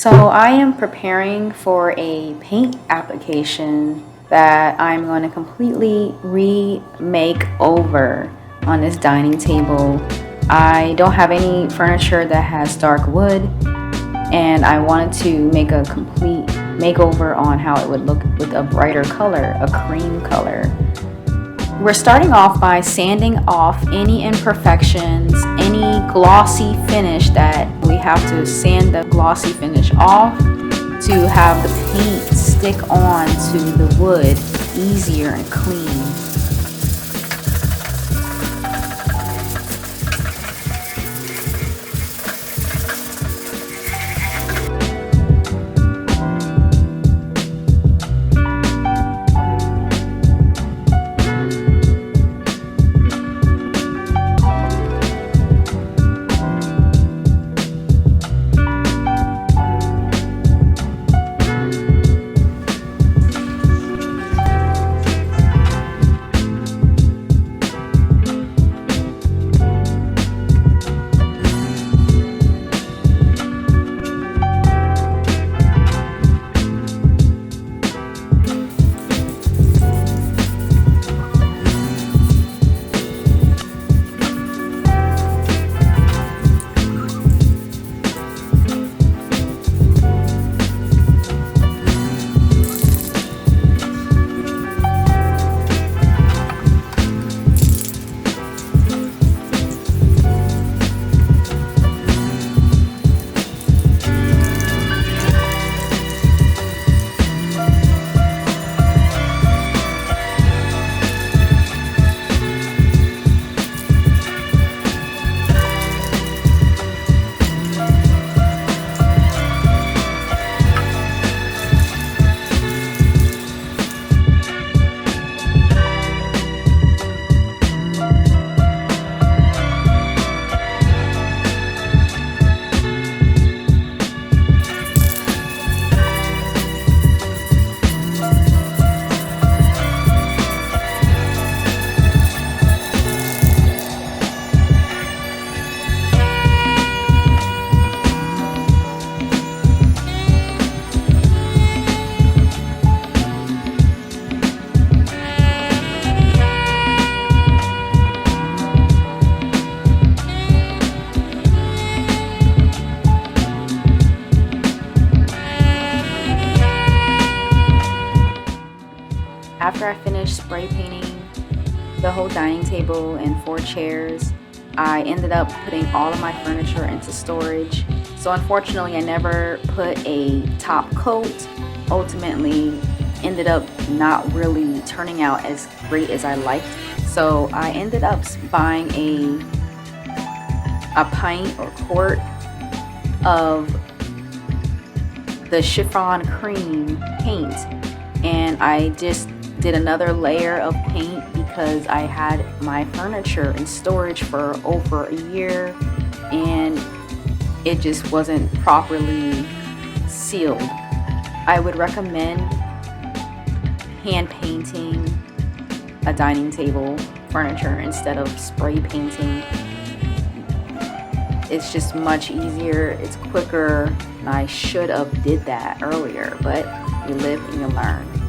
So I am preparing for a paint application that I'm going to completely remake over on this dining table. I don't have any furniture that has dark wood, and I wanted to make a complete makeover on how it would look with a brighter color, a cream color. We're starting off by sanding off any imperfections, any glossy finish that we have to sand the glossy finish off to have the paint stick on to the wood easier and clean. After I finished spray painting the whole dining table and 4 chairs, I ended up putting all of my furniture into storage. So unfortunately, I never put a top coat. Ultimately, ended up not really turning out as great as I liked. So I ended up buying a pint or quart of the Chiffon Cream paint, and I just did another layer of paint because I had my furniture in storage for over a year and it just wasn't properly sealed. I would recommend hand painting a dining table furniture instead of spray painting. It's just much easier, it's quicker, and I should have did that earlier, but you live and you learn.